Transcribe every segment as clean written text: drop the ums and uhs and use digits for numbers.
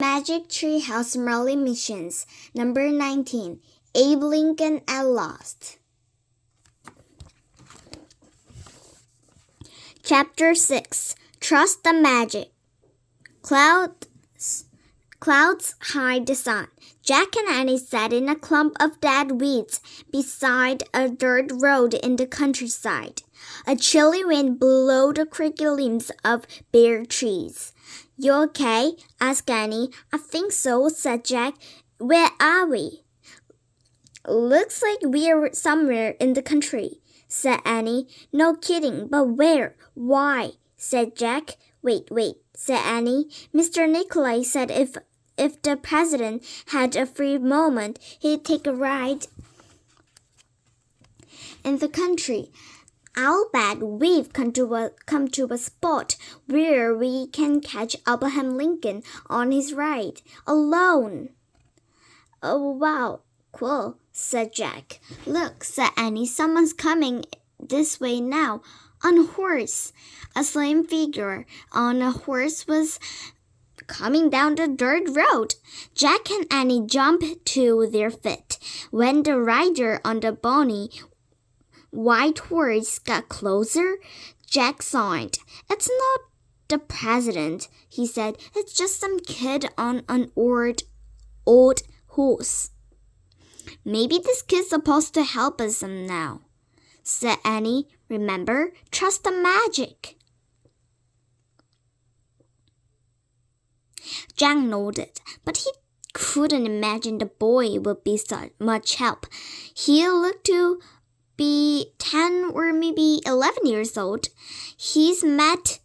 Magic Tree House Merlin Missions, Number 19, Abe Lincoln at Last. Chapter 6, Trust the Magic. Clouds hide the sun. Jack and Annie sat in a clump of dead weeds beside a dirt road in the countryside. A chilly wind blew the cricket limbs of bare trees. "You okay?" asked Annie. "I think so," said Jack. "Where are we?" "Looks like we're somewhere in the country," said Annie. "No kidding, but where? Why?" said Jack. Wait, said Annie. "Mr. Nikolai said if the president had a free moment, he'd take a ride in the country. I'll bet we've come to a spot where we can catch Abraham Lincoln on his ride, alone." "Oh, wow, cool," said Jack. "Look," said Annie, "someone's coming this way now, on a horse." A slim figure on a horse was coming down the dirt road. Jack and Annie jumped to their feet. When the rider on the bony white horse got closer, Jack sighed. "It's not the president," he said. "It's just some kid on an old horse." "Maybe this kid's supposed to help us now," said Annie. "Remember, trust the magic." Jack nodded, but he couldn't imagine the boy would be so much help. He looked to be 10 or maybe 11 years old. His matte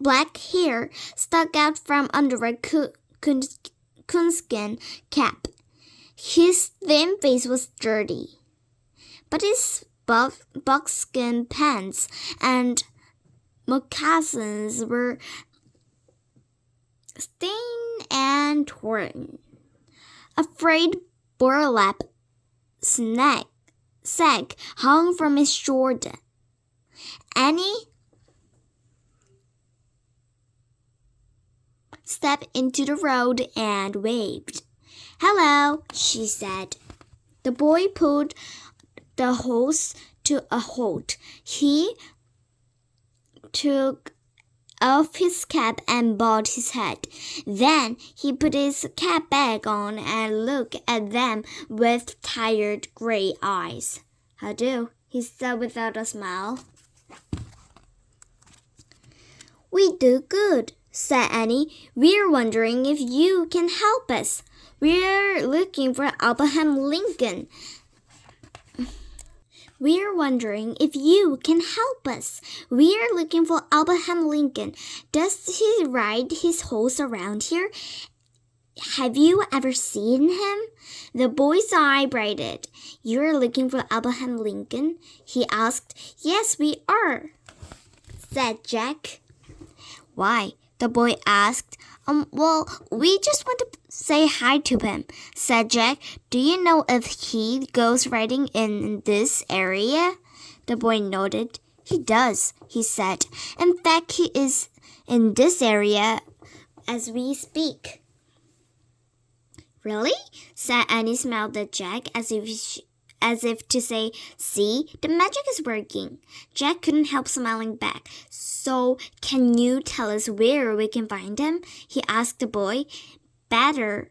black hair stuck out from under a coonskin cap. His thin face was dirty, but his buckskin pants and moccasins were stained and torn. A frayed burlap sack hung from his shoulder. Annie stepped into the road and waved. "Hello," she said. The boy pulled the horse to a halt. He took off his cap and bowed his head. Then he put his cap back on and looked at them with tired gray eyes. "How do?" he said without a smile. "We do good," said Annie. "We're wondering if you can help us. We're looking for Abraham Lincoln." "We're wondering if you can help us. We're looking for Abraham Lincoln. Does he ride his horse around here? Have you ever seen him?" The boy's eye brightened. "You're looking for Abraham Lincoln?" he asked. "Yes, we are," said Jack. "Why?" the boy asked. Well, we just want to say hi to him," said Jack. "Do you know if he goes riding in this area?" The boy nodded. "He does," he said. "In fact, he is in this area as we speak." "Really?" said Annie, smiled at Jack as if to say, "See, the magic is working." Jack couldn't help smiling back. "So, can you tell us where we can find him?" he asked the boy. "Better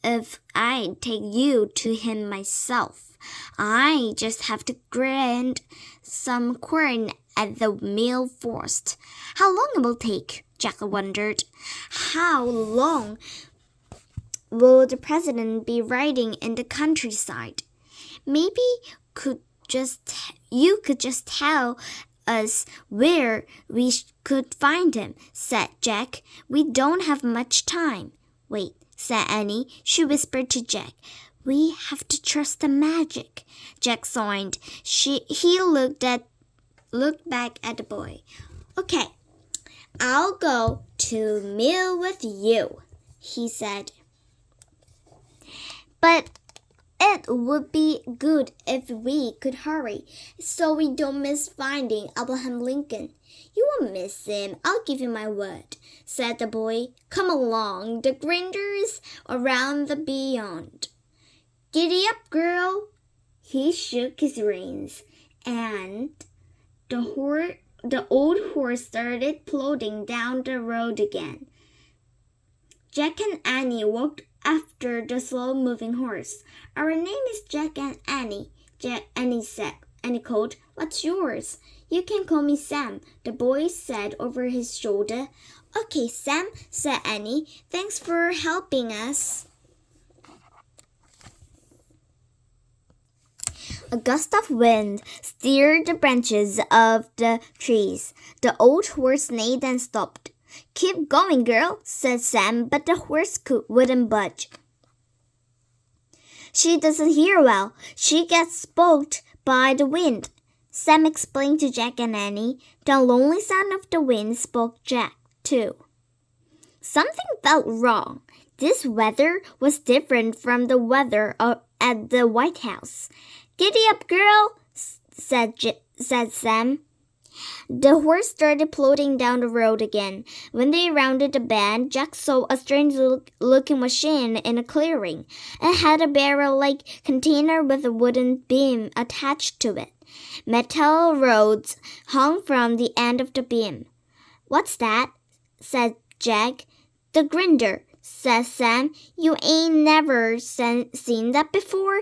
if I take you to him myself. I just have to grind some corn at the mill first." "How long it will take?" Jack wondered. "How long will the president be riding in the countryside?" "Maybe you could just tell us where we could find him," said Jack. "We don't have much time." "Wait," said Annie. She whispered to Jack. "We have to trust the magic." Jack sighed. He looked back at the boy. "Okay, I'll go to mill with you," he said. "But It would be good if we could hurry, so we don't miss finding Abraham Lincoln. You won't miss him, I'll give you my word, said the boy. Come along, the grinder's around the beyond. Giddy up, girl. He shook his reins, and the old horse started plodding down the road again. Jack and Annie walked after the slow-moving horse. Our name is Jack and Annie, Annie said. Annie called, What's yours? You can call me Sam, the boy said over his shoulder. Okay, Sam, said Annie. Thanks for helping us. A gust of wind stirred the branches of the trees. The old horse neighed and stopped. Keep going, girl, said Sam, but the horse wouldn't budge. She doesn't hear well. She gets spooked by the wind, Sam explained to Jack and Annie. The lonely sound of the wind spoke Jack, too. Something felt wrong. This weather was different from the weather at the White House. Giddy up, girl, said Sam. The horse started plodding down the road again. When they rounded the bend, Jack saw a strange-looking machine in a clearing. It had a barrel-like container with a wooden beam attached to it. Metal rods hung from the end of the beam. What's that? Said Jack. The grinder, said Sam. You ain't never seen that before?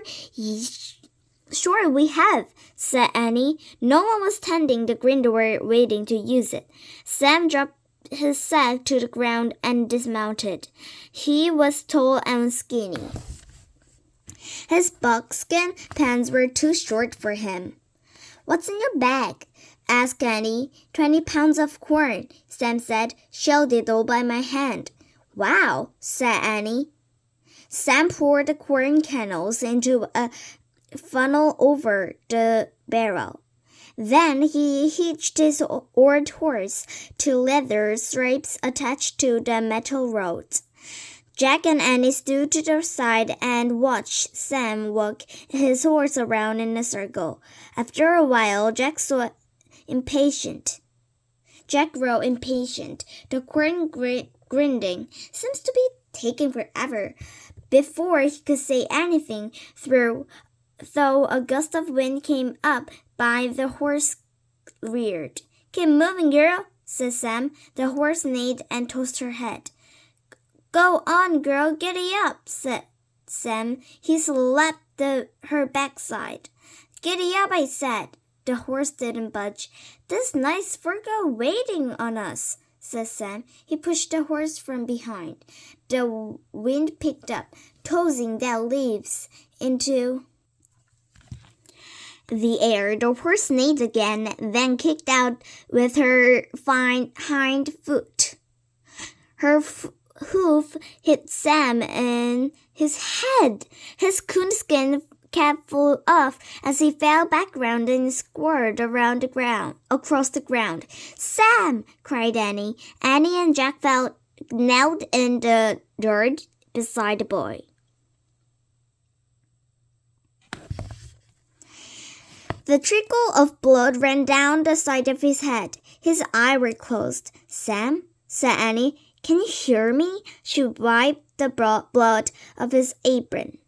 Sure we have, said Annie. No one was tending the grinder waiting to use it. Sam dropped his sack to the ground and dismounted. He was tall and skinny. His buckskin pants were too short for him. What's in your bag? Asked Annie. 20 pounds of corn, Sam said. Shelled it all by my hand. Wow, said Annie. Sam poured the corn kernels into a funnel over the barrel. Then he hitched his old horse to leather stripes attached to the metal rods. Jack and Annie stood to their side and watched Sam walk his horse around in a circle. After a while, Jack grew impatient. The corn grinding seems to be taking forever. Before he could say anything, though a gust of wind came up by the horse reared. Keep moving, girl, said Sam. The horse neighed and tossed her head. Go on, girl, giddy up, said Sam. He slapped her backside. Giddy up, I said. The horse didn't budge. This nice Virgo waiting on us, said Sam. He pushed the horse from behind. The wind picked up, tossing dead leaves into the air. The horse neighed again, then kicked out with her fine hind foot. Her hoof hit Sam in his head. His coonskin cap flew off as he fell backwards and squirted across the ground. Sam! Cried Annie. Annie and Jack knelt in the dirt beside the boy. The trickle of blood ran down the side of his head. His eyes were closed. Sam, said Annie, can you hear me? She wiped the blood of his apron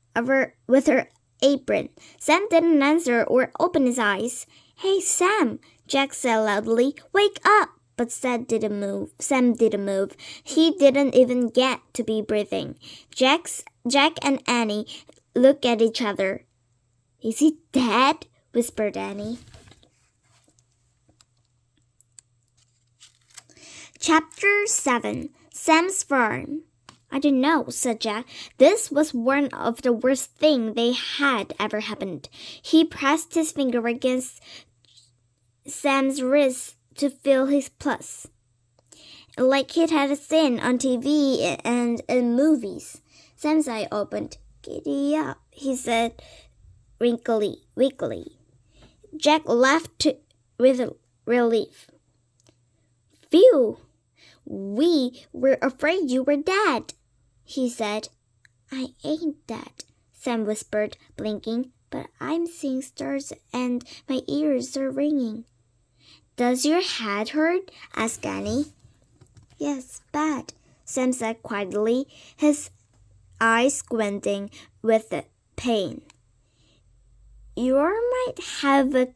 with her apron. Sam didn't answer or open his eyes. Hey, Sam, Jack said loudly. Wake up! But Sam didn't move. He didn't even get to be breathing. Jack and Annie looked at each other. Is he dead? Whispered Annie. Chapter 7. Sam's Farm. I don't know, said Jack. This was one of the worst things they had ever happened. He pressed his finger against Sam's wrist to feel his pulse, like he'd had seen on TV and in movies. Sam's eye opened. Giddy up, he said weakly. Jack laughed with relief. Phew! We were afraid you were dead, he said. I ain't dead, Sam whispered, blinking. But I'm seeing stars and my ears are ringing. Does your head hurt? Asked Annie. Yes, bad, Sam said quietly, his eyes squinting with pain. You might have a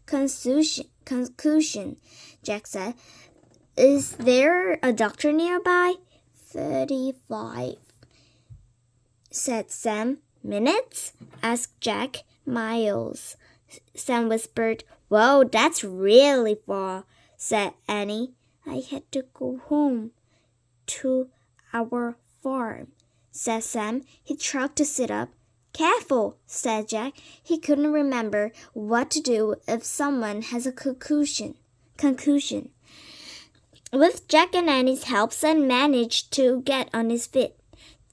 concussion, Jack said. Is there a doctor nearby? 35, said Sam. Minutes? Asked Jack. Miles, Sam whispered. Whoa, that's really far, said Annie. I had to go home to our farm, said Sam. He tried to sit up. Careful, said Jack. He couldn't remember what to do if someone has a concussion. With Jack and Annie's help, Sam managed to get on his feet.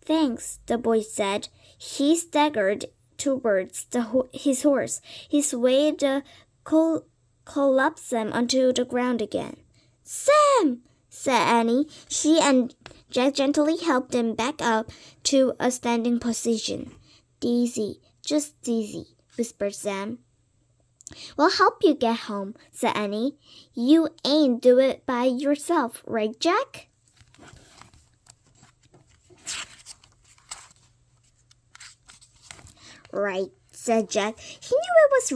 Thanks, the boy said. He staggered towards his horse. He swayed the collapsed onto the ground again. Sam, said Annie. She and Jack gently helped him back up to a standing position. Easy, just easy, whispered Sam. We'll help you get home, said Annie. You ain't do it by yourself, right, Jack? Right, said Jack. He knew it was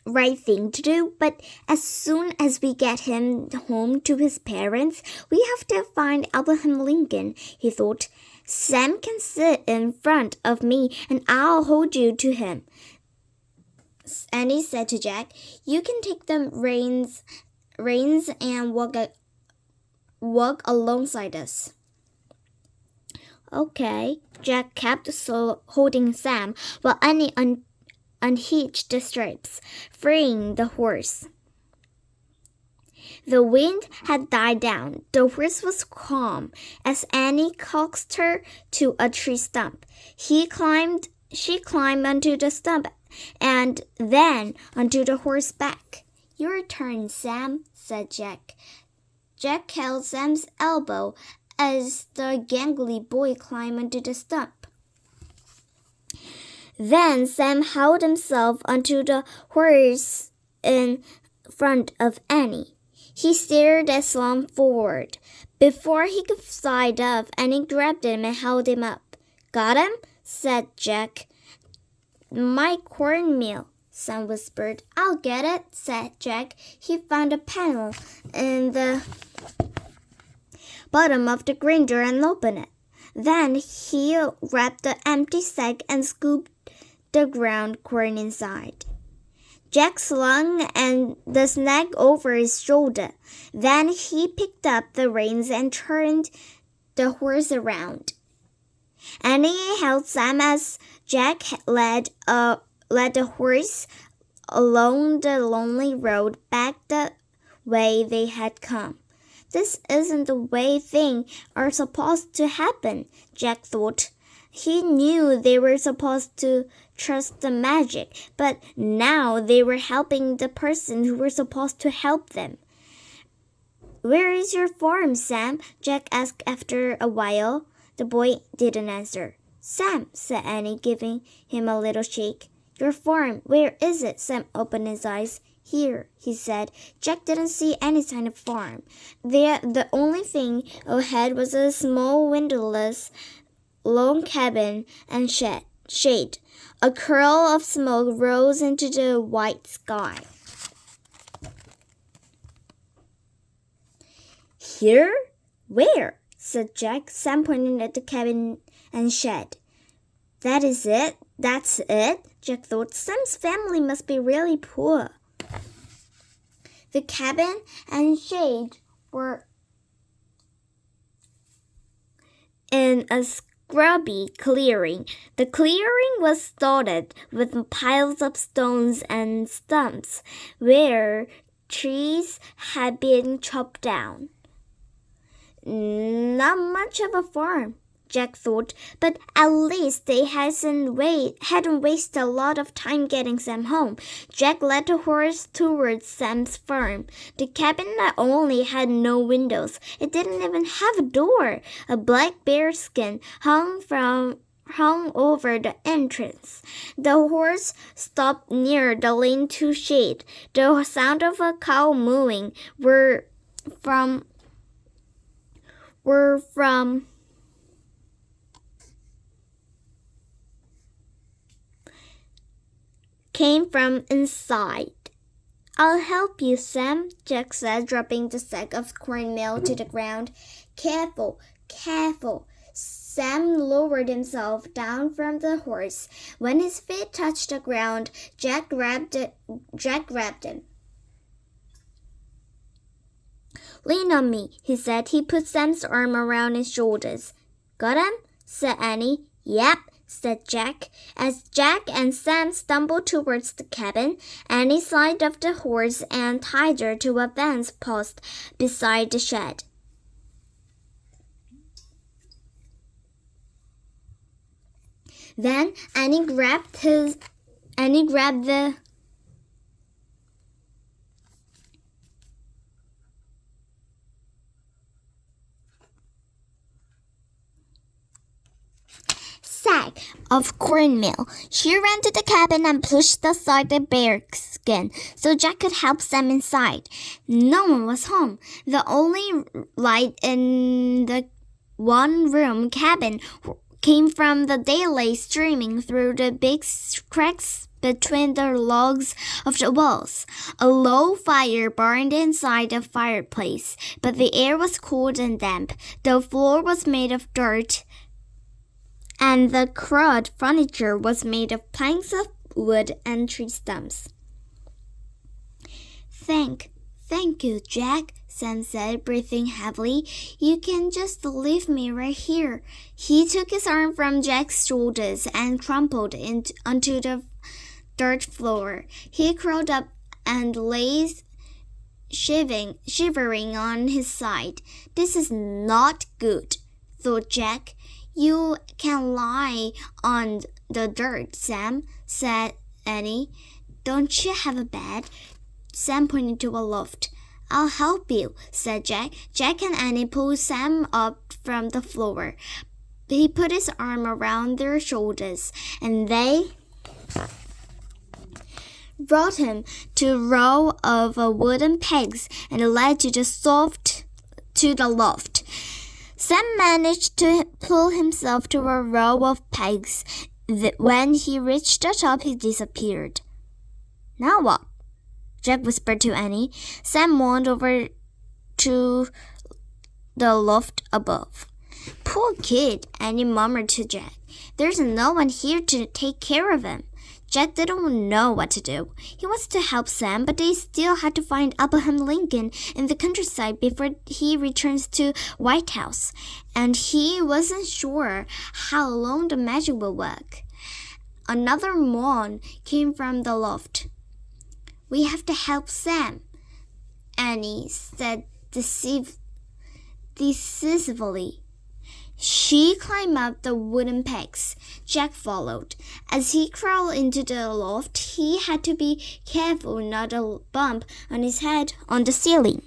right thing to do, but as soon as we get him home to his parents, we have to find Abraham Lincoln, he thought. Sam can sit in front of me and I'll hold you to him. Annie said to Jack, you can take the reins and walk alongside us. Okay, Jack kept holding Sam while Annie unhitched the straps, freeing the horse. The wind had died down. The horse was calm as Annie coaxed her to a tree stump. She climbed onto the stump and then onto the horse's back. Your turn, Sam, said Jack. Jack held Sam's elbow as the gangly boy climbed onto the stump. Then Sam held himself onto the horse in front of Annie. He steered the slum forward. Before he could slide off, Annie grabbed him and held him up. Got him? Said Jack. My cornmeal, Sam whispered. I'll get it, said Jack. He found a panel in the bottom of the grinder and opened it. Then he wrapped the empty sack and scooped the ground corn inside. Jack slung the snack over his shoulder. Then he picked up the reins and turned the horse around. Annie held Sam as Jack led the horse along the lonely road back the way they had come. This isn't the way things are supposed to happen, Jack thought. He knew they were supposed to trust the magic, but now they were helping the person who was supposed to help them. Where is your farm, Sam? Jack asked after a while. The boy didn't answer. Sam, said Annie, giving him a little shake. Your farm, where is it? Sam opened his eyes. Here, he said. Jack didn't see any sign of farm. The only thing ahead was a small windowless log cabin and shade. A curl of smoke rose into the white sky. Here? Where? Said Jack. Sam pointed at the cabin and shed. That is it? That's it? Jack thought. Sam's family must be really poor. The cabin and shade were in a scrubby clearing. The clearing was dotted with piles of stones and stumps where trees had been chopped down. Not much of a farm, Jack thought, but at least they hadn't wasted a lot of time getting Sam home. Jack led the horse towards Sam's farm. The cabin not only had no windows, it didn't even have a door. A black bear skin hung hung over the entrance. The horse stopped near the lean-to shed. The sound of a cow mooing came from inside. I'll help you, Sam, Jack said, dropping the sack of cornmeal to the ground. Careful, careful. Sam lowered himself down from the horse. When his feet touched the ground, Jack grabbed him. Lean on me, he said. He put Sam's arm around his shoulders. Got him? Said Annie. Yep, said Jack. As Jack and Sam stumbled towards the cabin, Annie slid off the horse and tied her to a fence post beside the shed. Then Annie grabbed the sack of cornmeal. She ran to the cabin and pushed aside the bearskin so Jack could help Sam inside. No one was home. The only light in the one-room cabin came from the daylight streaming through the big cracks between the logs of the walls. A low fire burned inside the fireplace, but the air was cold and damp. The floor was made of dirt, and the crude furniture was made of planks of wood and tree stumps. Thank you, Jack, Sam said, breathing heavily. You can just leave me right here. He took his arm from Jack's shoulders and crumpled onto the dirt floor. He curled up and lay shivering on his side. This is not good, thought Jack. You can lie on the dirt, Sam, said Annie. Don't you have a bed? Sam pointed to a loft. I'll help you, said Jack. Jack and Annie pulled Sam up from the floor. He put his arm around their shoulders, and they brought him to a row of wooden pegs and led to the loft. Sam managed to pull himself to a row of pegs. When he reached the top, he disappeared. Now what? Jack whispered to Annie. Sam wandered over to the loft above. Poor kid, Annie murmured to Jack. There's no one here to take care of him. Jack didn't know what to do. He wanted to help Sam, but they still had to find Abraham Lincoln in the countryside before he returns to White House, and he wasn't sure how long the magic would work. Another moan came from the loft. We have to help Sam, Annie said decisively. She climbed up the wooden pegs. Jack followed. As he crawled into the loft, he had to be careful not to bump on his head on the ceiling.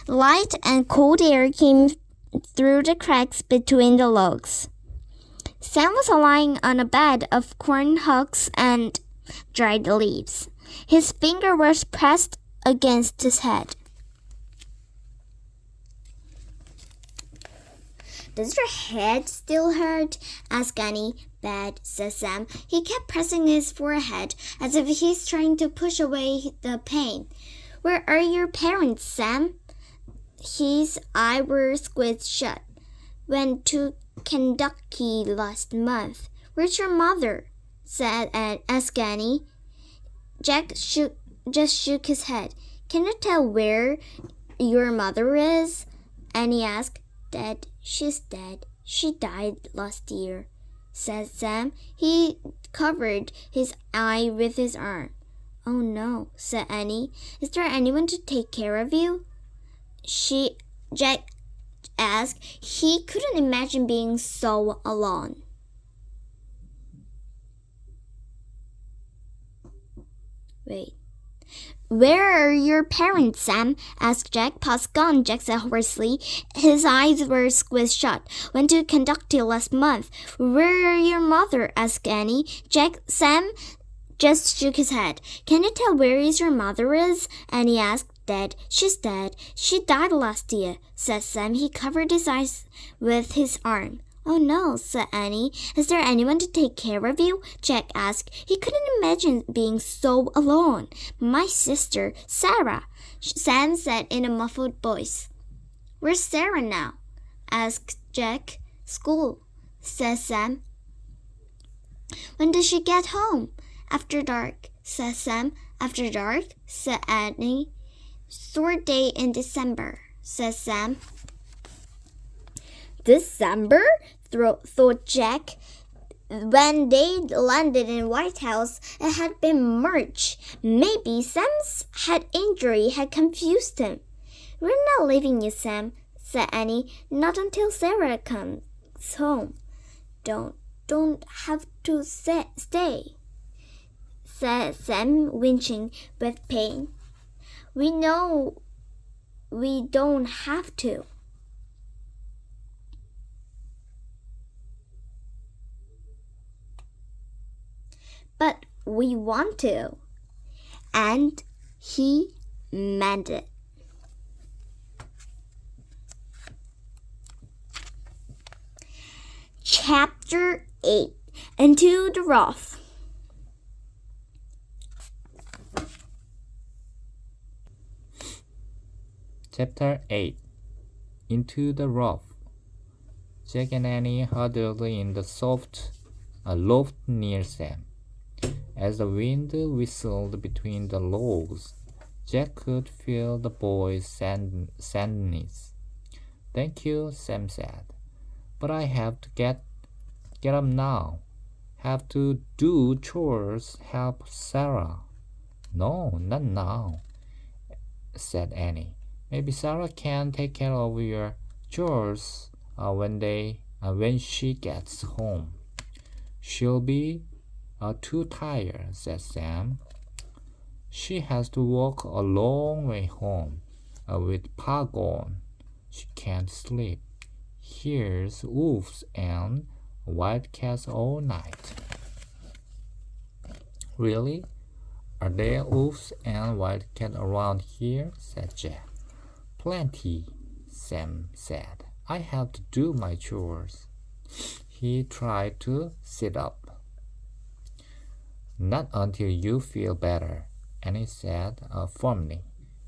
Light and cold air came through the cracks between the logs. Sam was lying on a bed of corn husks and dried leaves. His finger was pressed against his head. Does your head still hurt? Asked Annie. Bad, said Sam. He kept pressing his forehead as if he's trying to push away the pain. Where are your parents, Sam? His eyes were squeezed shut. Went to Kentucky last month. Where's your mother? asked Annie. Jack just shook his head. Can you tell where your mother is? Annie asked. Dead. She's dead. She died last year, said Sam. He covered his eye with his arm. Oh no, said Annie. Is there anyone to take care of you? Jack asked. He couldn't imagine being so alone. Where are your parents, Sam? Asked Jack. Pa's gone, Jack said hoarsely. His eyes were squeezed shut. Went to Kentucky last month. Where are your mother? Asked Annie. Sam just shook his head. Can you tell where your mother is? Annie asked. Dead. She's dead. She died last year, said Sam. He covered his eyes with his arm. Oh no, said Annie. Is there anyone to take care of you? Jack asked. He couldn't imagine being so alone. My sister, Sarah, Sam said in a muffled voice. Where's Sarah now? Asked Jack. School, said Sam. When does she get home? After dark, said Sam. After dark, said Annie. Third day in December, said Sam. December? Thought Jack. When they landed in White House, it had been March. Maybe Sam's head injury had confused him. We're not leaving you, Sam, said Annie. Not until Sarah comes home. Don't have to stay, said Sam, winching with pain. We know we don't have to. But we want to. And he meant it. Chapter 8. Into the Rough. Chapter 8. Into the Rough. Jack and Annie huddled in the soft loft near Sam. As the wind whistled between the logs, Jack could feel the boy's sadness. Thank you, Sam said. But I have to get up now. Have to do chores, help Sarah. No, not now, said Annie. Maybe Sarah can take care of your chores when she gets home. She'll be too tired, said Sam. She has to walk a long way home. With Pa gone, she can't sleep. Hears wolves and wildcats all night. Really? Are there wolves and wildcats around here? Said Jack. Plenty, Sam said. I have to do my chores. He tried to sit up. Not until you feel better, Annie said firmly.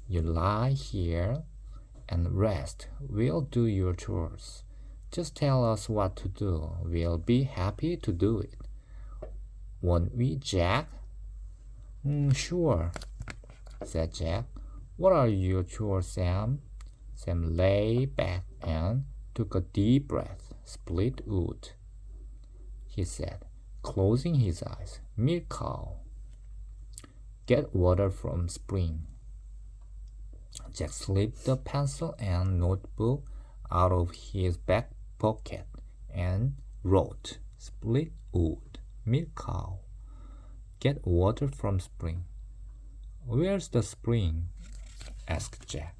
You lie here and rest. We'll do your chores. Just tell us what to do. We'll be happy to do it. Won't we, Jack? Sure, said Jack. What are your chores, Sam? Sam lay back and took a deep breath. Split wood, he said, closing his eyes. Milk cow. Get water from spring. Jack slipped the pencil and notebook out of his back pocket and wrote, Split wood, milk cow. Get water from spring. Where's the spring? Asked Jack.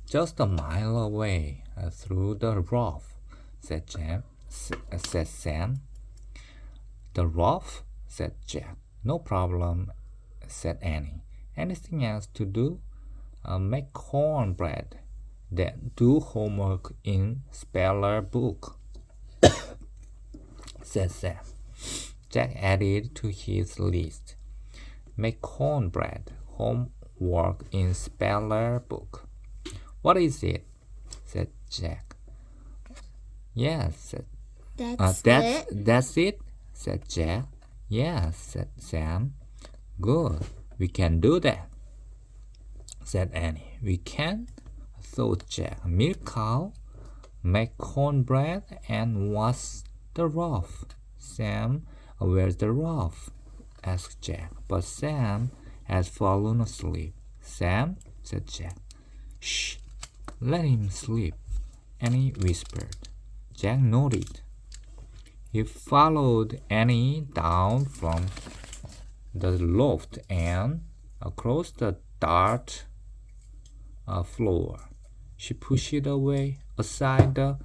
Just a mile away through the rough, said Sam. The rough? Said Jack. No problem, said Annie. Anything else to do? Make cornbread. Then do homework in speller book, said Sam. Jack added to his list. Make cornbread, homework in speller book. What is it? Said Jack. Yes, said That's it, said Jack. Yes, said Sam. Good, we can do that, said Annie. We can, thought Jack. Milk cow, make cornbread, and what's the rough? Sam, where's the rough? Asked Jack. But Sam had fallen asleep. Sam, said Jack. Shh, let him sleep, Annie whispered. Jack nodded. He followed Annie down from the loft and across the dirt floor. She pushed aside the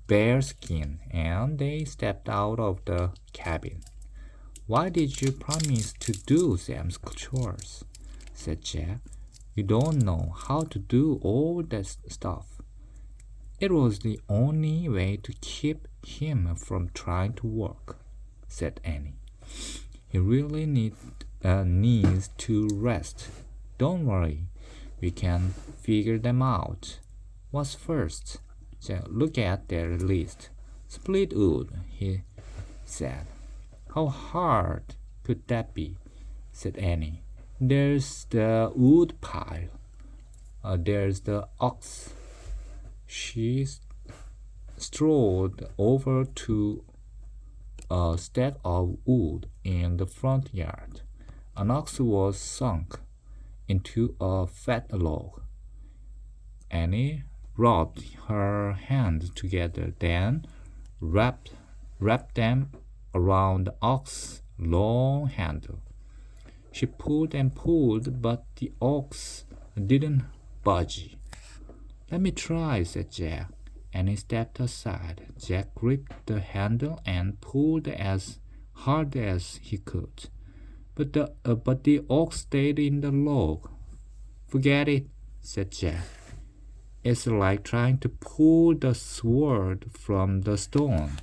bear skin, and they stepped out of the cabin. "Why did you promise to do Sam's chores?" said Jack. "You don't know how to do all that stuff." "It was the only way to keep him from trying to work," said Annie. "He really needs to rest. Don't worry, we can figure them out. What's first?" Jack looked at their list. "Split wood," he said. "How hard could that be?" said Annie. "There's the wood pile. There's the ox." She strolled over to a stack of wood in the front yard. An ox was sunk into a fat log. Annie rubbed her hands together, then wrapped them around the ox's long handle. She pulled and pulled, but the ox didn't budge. "Let me try," said Jack. Annie stepped aside. Jack gripped the handle and pulled as hard as he could. But the ox stayed in the log. "Forget it," said Jack. "It's like trying to pull the sword from the stone."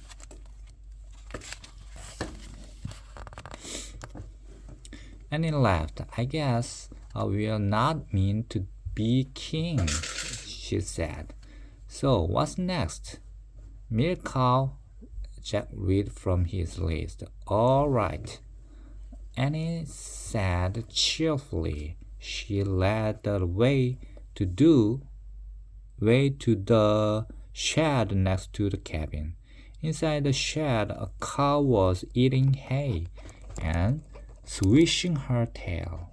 Annie laughed. "I guess we're not meant to be kings," she said. "So what's next?" "Milk cow," Jack read from his list. "All right," Annie said cheerfully. She led the way to the shed next to the cabin. Inside the shed, a cow was eating hay and swishing her tail.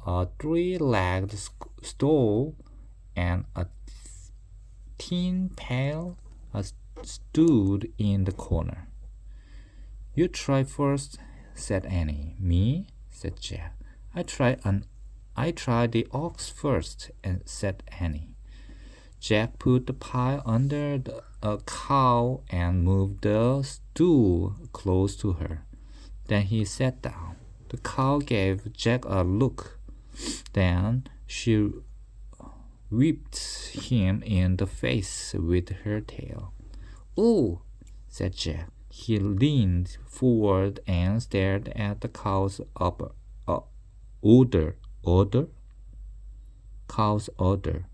A three-legged stool and a tin pail stood in the corner. "You try first," said Annie. "Me?" said Jack. I tried the ox first," said Annie. Jack put the pile under a cow and moved the stool close to her. Then he sat down. The cow gave Jack a look. Then she whipped him in the face with her tail. "Ooh," said Jack. He leaned forward and stared at the cow's odor. Cow's odor.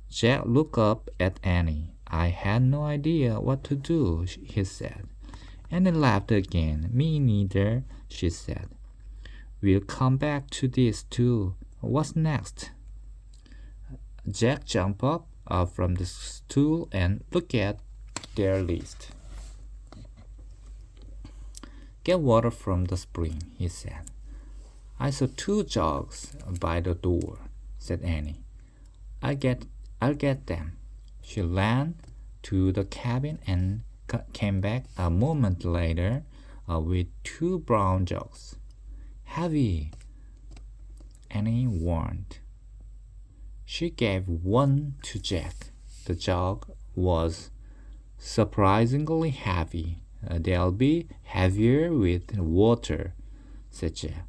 Jack looked up at Annie. "I had no idea what to do," he said. Annie laughed again. "Me neither," she said. "We'll come back to this too. What's next?" Jack jumped up from the stool and looked at their list. "Get water from the spring," he said. "I saw 2 jugs by the door," said Annie. I'll get them." She ran to the cabin and came back a moment later with 2 brown jugs. "Heavy," Annie warned. She gave one to Jack. The jug was surprisingly heavy. "They'll be heavier with water," said Jack.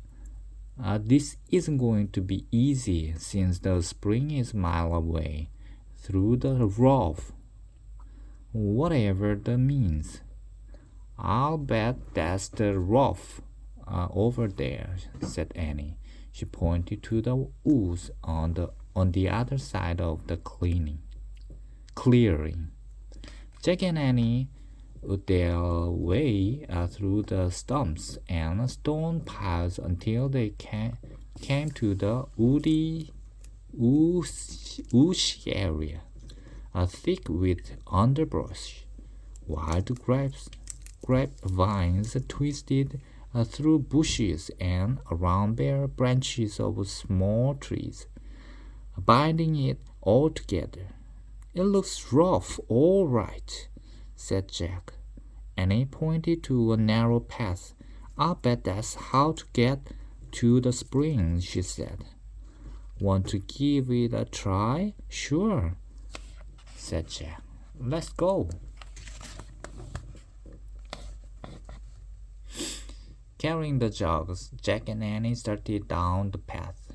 "This isn't going to be easy since the spring is a mile away through the rough." "Whatever that means." "I'll bet that's the rough over there," said Annie. She pointed to the woods on the other side of the clearing. Jack and Annie would their way through the stumps and stone piles until they came to the woody area, thick with underbrush. Wild grapevines twisted through bushes and around bare branches of small trees, binding it all together. "It looks rough, all right," said Jack. Annie pointed to a narrow path. "I'll bet that's how to get to the spring," she said. "Want to give it a try?" "Sure," said Jack. "Let's go." Carrying the jugs, Jack and Annie started down the path.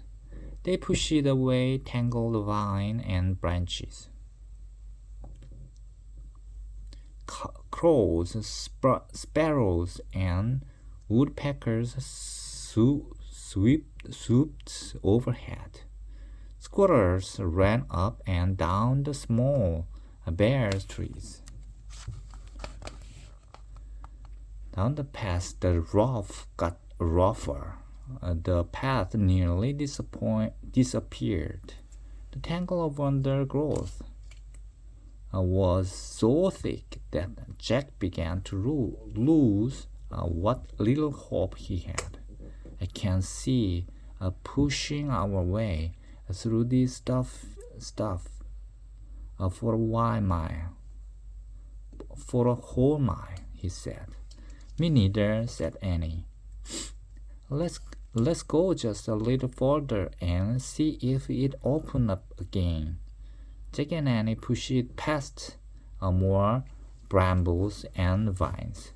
They pushed away tangled vine and branches. Crows, sparrows, and woodpeckers swooped overhead. Squirrels ran up and down the small bare trees. Down the path, the rough got rougher. The path nearly disappeared. The tangle of undergrowth was so thick that Jack began to lose what little hope he had. "I can see pushing our way through this stuff for a whole mile," he said. "Me neither," said Annie. Let's go just a little further and see if it opens up again." Jack and Annie pushed past more brambles and vines.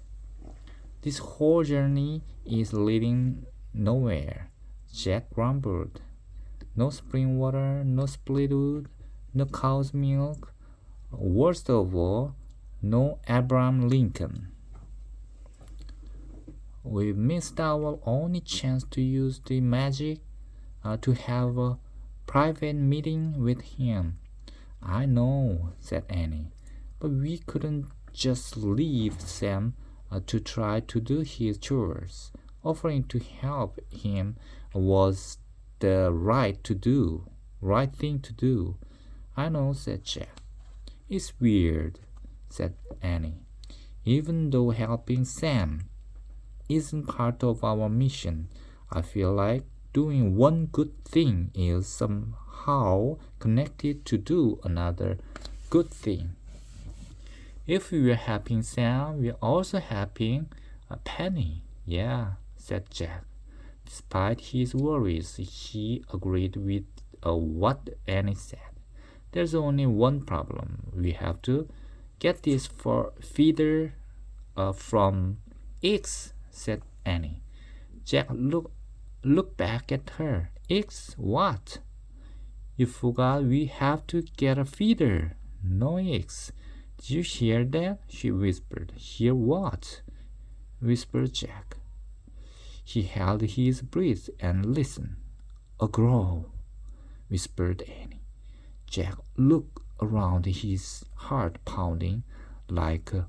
"This whole journey is leading nowhere," Jack grumbled. "No spring water, no split wood, no cow's milk. Worst of all, no Abraham Lincoln. We've missed our only chance to use the magic to have a private meeting with him." "I know," said Annie, "but we couldn't just leave Sam to try to do his chores. Offering to help him was the right thing to do." "I know," said Jack. "It's weird," said Annie. "Even though helping Sam isn't part of our mission, I feel like doing one good thing is somehow connected to do another good thing. If we're helping Sam, we're also helping Penny." "Yeah," said Jack. Despite his worries, he agreed with what Annie said. "There's only one problem. We have to get this feeder from X," said Annie. Jack looked back at her. "X what?" "You forgot we have to get a feeder." "No, X. Did you hear that?" she whispered. "Hear what?" whispered Jack. He held his breath and listened. "A growl," whispered Annie. Jack looked around, his heart pounding. "Like a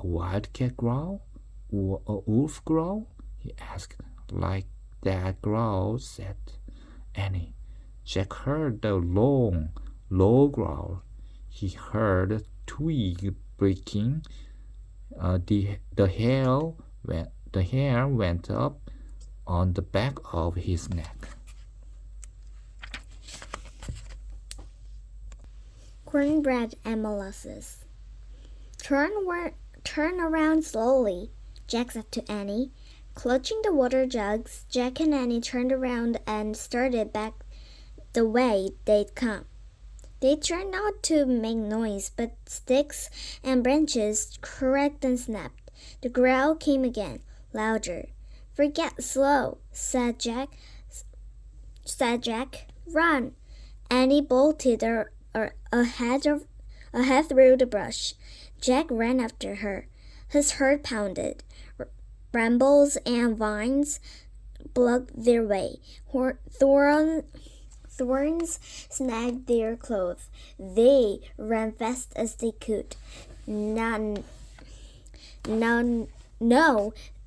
wildcat growl? Or a wolf growl?" he asked. "Like that growl," said Annie. Jack heard the long, low growl. He heard a twig breaking. The hair went up on the back of his neck. Cornbread and molasses. Turn around slowly," Jack said to Annie. Clutching the water jugs, Jack and Annie turned around and started back the way they'd come. They tried not to make noise, but sticks and branches cracked and snapped. The growl came again, louder. "Forget slow," said Jack. "Run!" Annie bolted ahead through the brush. Jack ran after her. His heart pounded. Brambles and vines blocked their way. Thorns snagged their clothes. They ran fast as they could,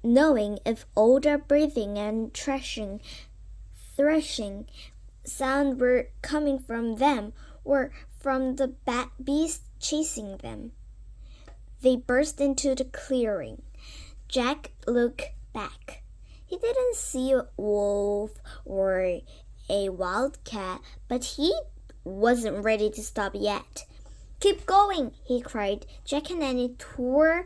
knowing if all the breathing and threshing sound were coming from them or from the beast chasing them. They burst into the clearing. Jack looked back. He didn't see a wolf or a wildcat, but he wasn't ready to stop yet. "Keep going," he cried. Jack and Annie tore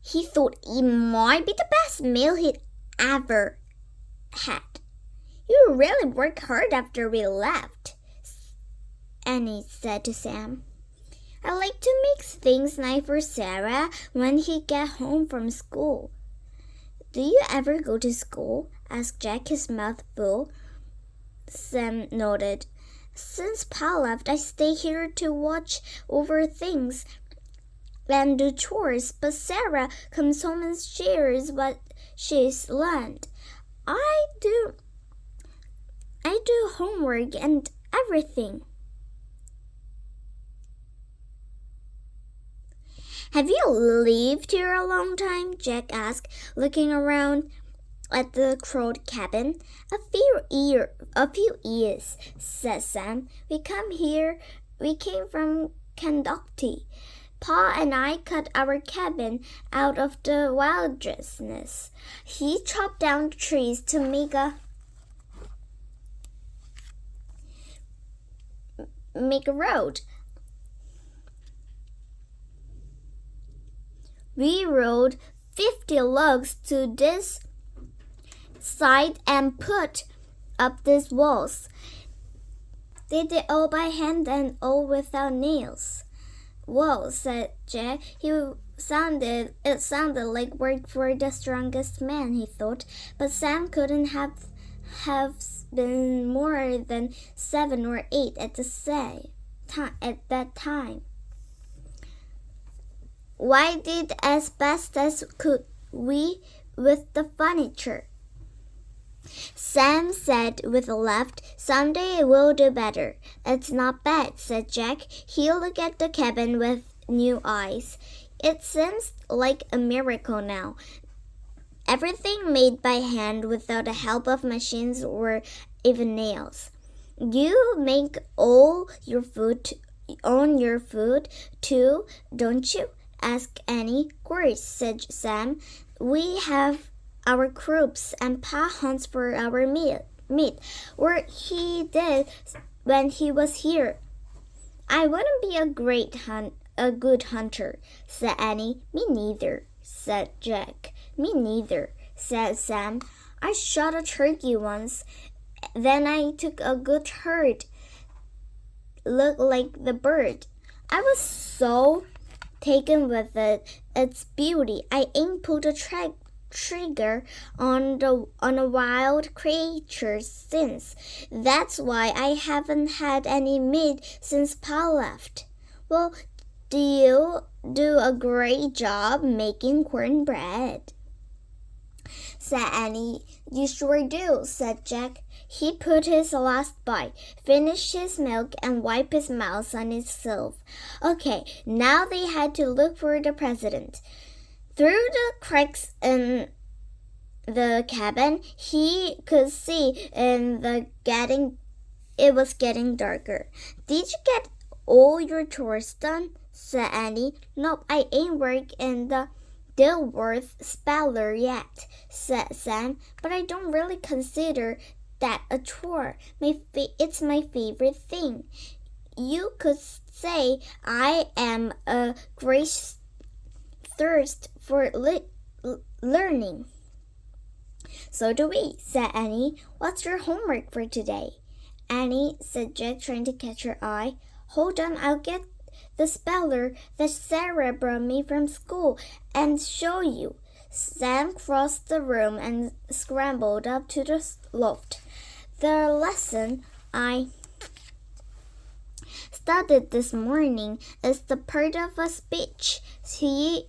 He thought it might be the best meal he'd ever had. You really worked hard after we left, Annie said to Sam. I like to make things nice for Sarah when he gets home from school. Do you ever go to school? Asked Jack, his mouth full. Sam nodded. Since Pa left, I stay here to watch over things and do chores, but Sarah comes home and shares what she's learned. I do homework and everything. Have you lived here a long time? Jack asked, looking around at the crowed cabin. A few years, said Sam. We came from Kentucky. Pa and I cut our cabin out of the wilderness. He chopped down trees to make a road. We rode 50 logs to this side and put up these walls. Did it all by hand and all without nails. Whoa, said Jack. It sounded like work for the strongest man, he thought. But Sam couldn't have been more than 7 or 8 at that time. Why did as best as could we with the furniture? Sam said with a laugh, Someday we'll do better. It's not bad, said Jack. He looked at the cabin with new eyes. It seems like a miracle now. Everything made by hand without the help of machines or even nails. You make all your food too, don't you? Asked Annie. Of course, said Sam. We have our crops and Pa hunts for our meat, or he did when he was here. I wouldn't be a good hunter, said Annie. Me neither, said Jack. Me neither, said Sam. I shot a turkey once. Then I took a good herd. Looked like the bird. I was so taken with its beauty. I ain't pulled a trigger on a wild creature since. That's why I haven't had any meat since Pa left. Well, do you do a great job making cornbread, said Annie. You sure do, said Jack. He put his last bite, finished his milk, and wiped his mouth on his sleeve. Okay, now they had to look for the president. Through the cracks in the cabin, he could see it was getting darker. Did you get all your chores done? Said Annie. Nope, I ain't worked in the Dilworth speller yet, said Sam, but I don't really consider that a chore. It's my favorite thing. You could say I am a great thirst for learning. So do we, said Annie. What's your homework for today? Annie, said Jack, trying to catch her eye. Hold on, I'll get the speller that Sarah brought me from school and show you. Sam crossed the room and scrambled up to the loft. The lesson I studied this morning is the part of a speech. He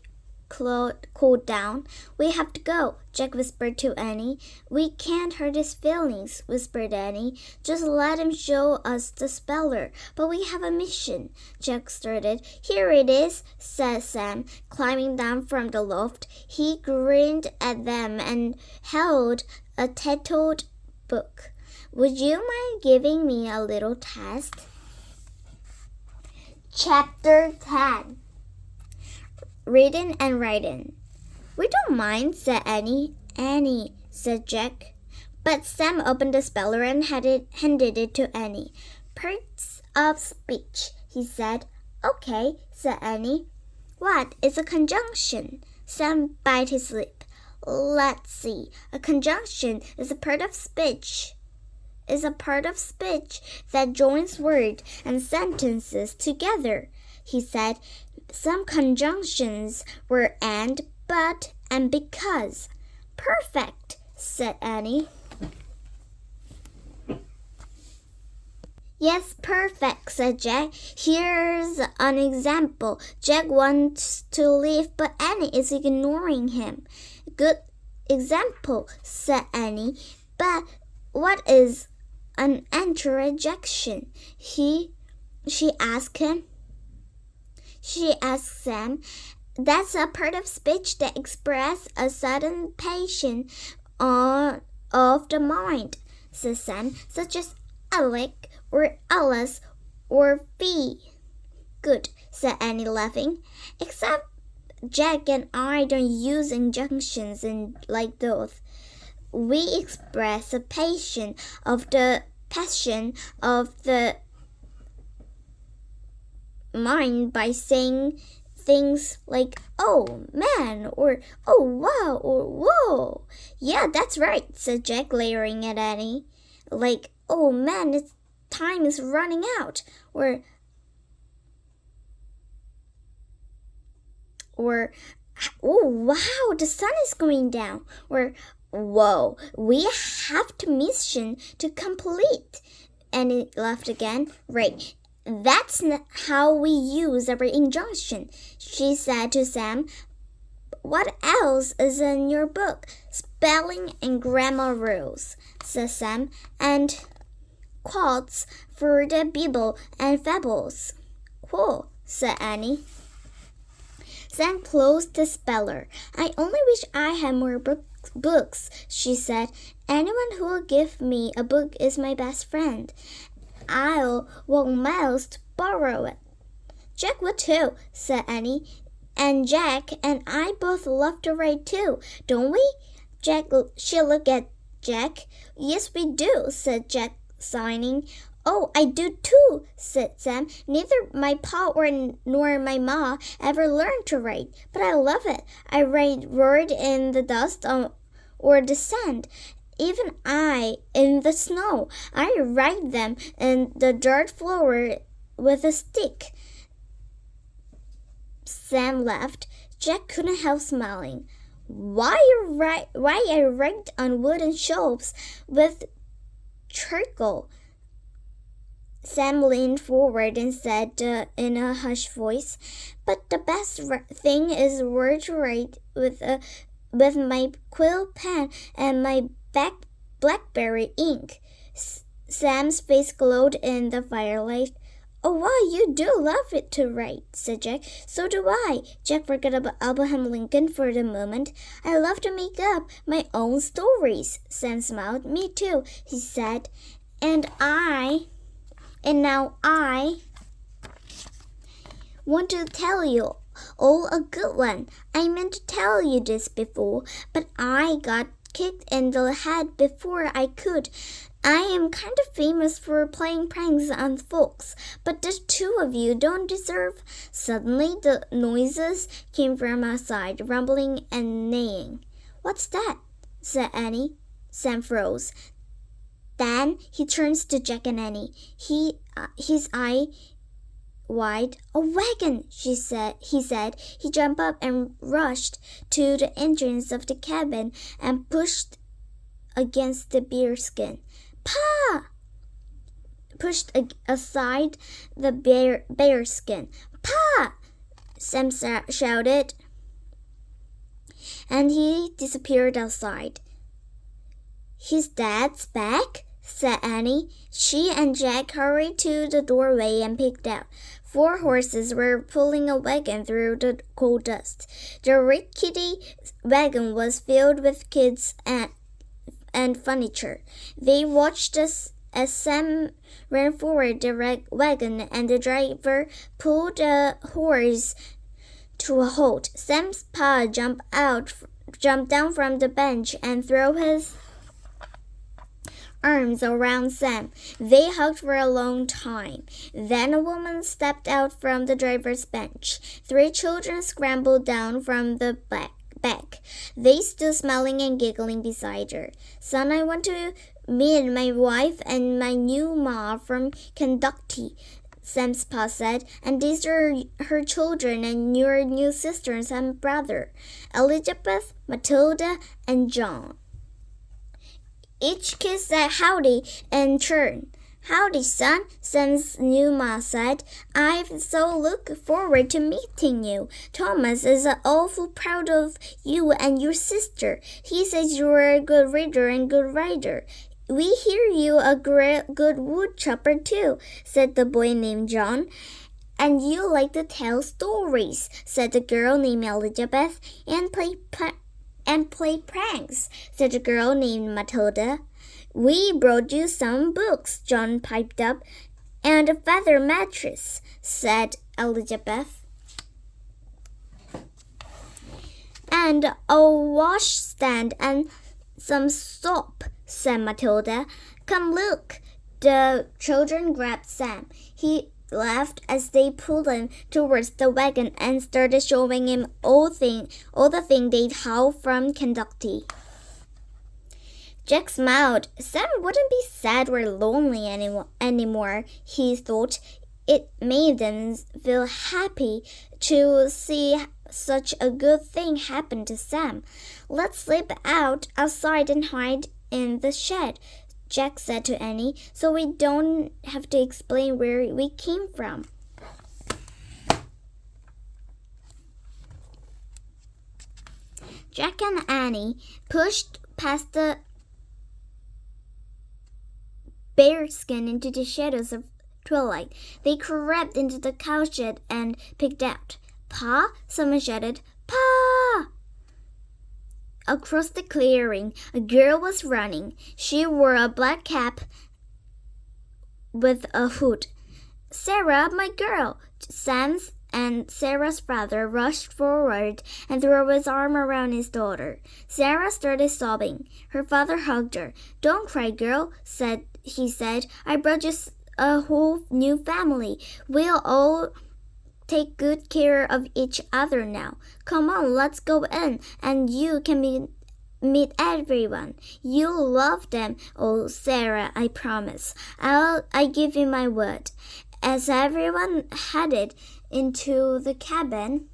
cooled down. We have to go, Jack whispered to Annie. We can't hurt his feelings, whispered Annie. Just let him show us the speller. But we have a mission, Jack started. Here it is, said Sam, climbing down from the loft. He grinned at them and held a titled book. Would you mind giving me a little test? Chapter 10. Reading and writing. We don't mind, said Annie. Annie, said Jack. But Sam opened the speller and handed it to Annie. Parts of speech, he said. Okay, said Annie. What is a conjunction? Sam bit his lip. Let's see. A conjunction is a part of speech. Is a part of speech that joins words and sentences together, he said. Some conjunctions were and, but, and because. Perfect, said Annie. Yes, perfect, said Jack. Here's an example. Jack wants to leave, but Annie is ignoring him. Good example, said Annie. But what is an interjection? She asked him. She asked Sam. That's a part of speech that expresses a sudden passion of the mind, said Sam, such as Alec or Alice or Fee. Good, said Annie, laughing. Except Jack and I don't use injunctions like those. We express a passion of the mind by saying things like, oh man, or oh wow, or whoa. Yeah, that's right, said Jack, glaring at Annie. Like, oh man, time is running out, or oh wow, the sun is going down, or whoa, we have a mission to complete. Annie laughed again. Right. That's not how we use our injunction, she said to Sam. What else is in your book? Spelling and grammar rules, said Sam, and quotes for the Bible and fables. Cool, said Annie. Sam closed the speller. I only wish I had more books, she said. Anyone who will give me a book is my best friend. I'll walk miles to borrow it. Jack would too, said Annie. And Jack and I both love to write too, don't we? She looked at Jack. Yes, we do, said Jack, signing. Oh, I do too, said Sam. Neither my pa nor my ma ever learned to write, but I love it. I write word in the dust or the sand. Even in the snow, I write them in the dirt floor with a stick. Sam laughed. Jack couldn't help smiling. Why I write on wooden shelves with charcoal? Sam leaned forward and said in a hushed voice, but the best thing is word to write with my quill pen and my blackberry ink. Sam's face glowed in the firelight. Oh, wow, you do love it to write, said Jack. So do I. Jack forgot about Abraham Lincoln for the moment. I love to make up my own stories. Sam smiled. Me too, he said. And now I want to tell you all a good one. I meant to tell you this before, but I got kicked in the head before I could. I am kind of famous for playing pranks on folks, but the two of you don't deserve. Suddenly, the noises came from outside, rumbling and neighing. What's that? Said Annie. Sam froze. Then he turns to Jack and Annie. His eye wide. A wagon, he said. He jumped up and rushed to the entrance of the cabin and pushed against the bearskin. Pa! Pushed aside the bearskin. Pa! Sam shouted, and he disappeared outside. His dad's back, said Annie. She and Jack hurried to the doorway and peeked out. 4 horses were pulling a wagon through the coal dust. The rickety wagon was filled with kids and furniture. They watched us as Sam ran forward the wagon and the driver pulled the horse to a halt. Sam's pa jumped down from the bench and threw his arms around Sam. They hugged for a long time. Then a woman stepped out from the driver's bench. 3 children scrambled down from the back. back. They stood smiling and giggling beside her. "Son, I want to meet my wife and my new ma from Kentucky," Sam's pa said, "and these are her children and your new sisters and brother, Elizabeth, Matilda, and John." Each kid said howdy in turn. "Howdy, son," Sam's new ma said. "I've so look forward to meeting you. Thomas is awful proud of you and your sister. He says you're a good reader and good writer. We hear you a good wood chopper too," said the boy named John. "And you like to tell stories," said the girl named Elizabeth. "And play pranks," said the girl named Matilda. "We brought you some books," John piped up. "And a feather mattress," said Elizabeth. "And a washstand and some soap," said Matilda. "Come look." The children grabbed Sam. He laughed as they pulled him towards the wagon and started showing him all the things they'd hauled from Kentucky. Jack smiled. Sam wouldn't be sad or lonely anymore, he thought. It made them feel happy to see such a good thing happen to Sam. "Let's slip outside and hide in the shed," Jack said to Annie, "so we don't have to explain where we came from." Jack and Annie pushed past the bearskin into the shadows of twilight. They crept into the cowshed and peeked out. "Pa!" someone shouted. "Pa!" Across the clearing, a girl was running. She wore a black cap with a hood. "Sarah, my girl!" Sam's and Sarah's father rushed forward and threw his arm around his daughter. Sarah started sobbing. Her father hugged her. "Don't cry, girl," he said. "I brought you a whole new family. We'll all take good care of each other now. Come on, let's go in, and you can meet everyone. You'll love them. Oh, Sarah, I promise. I give you my word." As everyone headed into the cabin,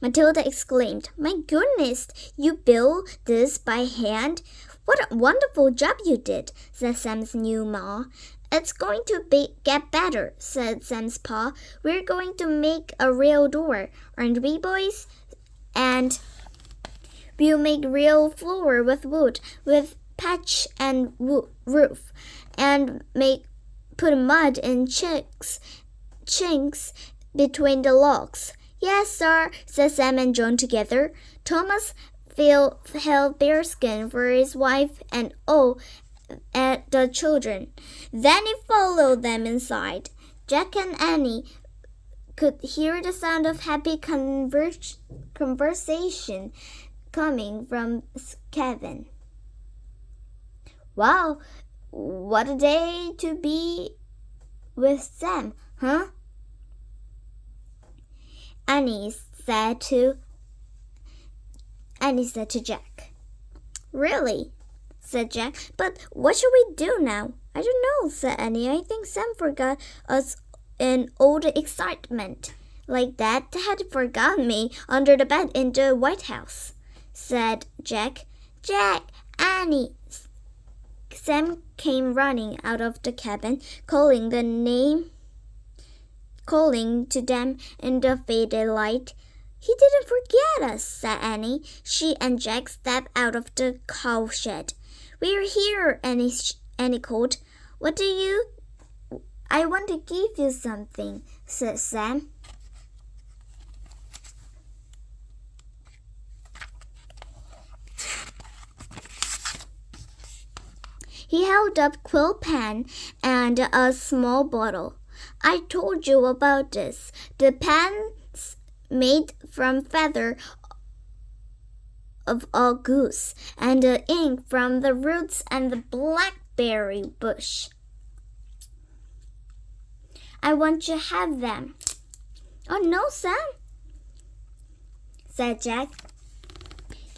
Matilda exclaimed, "My goodness, you built this by hand? What a wonderful job you did," said Sam's new ma. "It's going to get better," said Sam's pa. "We're going to make a real door, aren't we, boys? And we'll make real floor with wood, with patch and roof, and put mud in chinks between the logs." "Yes, sir," said Sam and John together. Thomas held bearskin for his wife and at the children. Then he followed them inside. Jack and Annie could hear the sound of happy conversation coming from Kevin. "Wow, what a day to be with Sam, huh?" Annie said to Jack. "Really?" said Jack. "But what should we do now?" "I don't know," said Annie. "I think Sam forgot us in all the excitement. Like Dad had forgotten me under the bed in the White House," said Jack. "Jack, Annie!" Sam came running out of the cabin, calling to them in the faded light. "He didn't forget us," said Annie. She and Jack stepped out of the cowshed. "We're here," Annie called. "What do you?" "I want to give you something," said Sam. He held up quill pen and a small bottle. "I told you about this. The pen's made from feather of a goose, and the ink from the roots and the blackberry bush. I want you to have them." "Oh no, Sam," said Jack.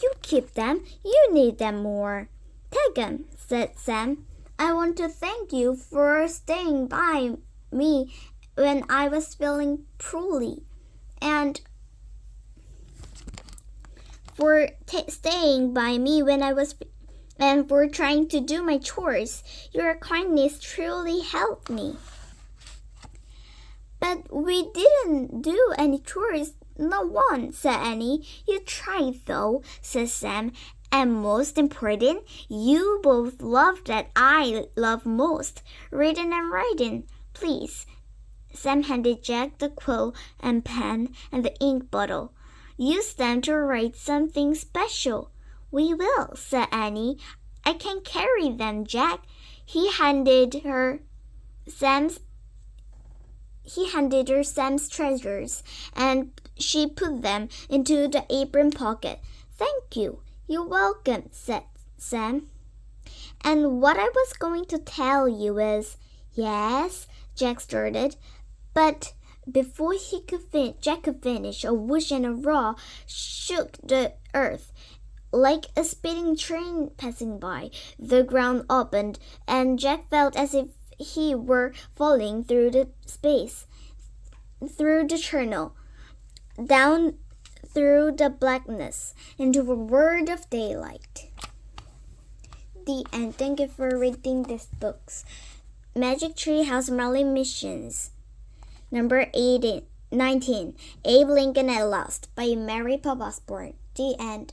You keep them. You need them more. Take them, said Sam. I want to thank you for staying by me when I was feeling poorly, and for staying by me when I was and for trying to do my chores. Your kindness truly helped me. But we didn't do any chores. No one, said Annie. You tried though, said Sam. And most important, you both love that I love most, reading and writing. Please. Sam handed Jack the quill and pen and the ink bottle. Use them to write something special. We will, said Annie. I can carry them, Jack. He handed her Sam's treasures, and she put them into the apron pocket. Thank you. You're welcome, said Sam. And what I was going to tell you is, yes, Jack started, but before Jack could finish, a whoosh and a roar shook the earth. Like a speeding train passing by, the ground opened, and Jack felt as if he were falling through the tunnel, down through the blackness, into a world of daylight. The end. Thank you for reading these books. Magic Tree House Merlin Missions. Number 19. Abe Lincoln at Last by Mary Pope Osborne. The end.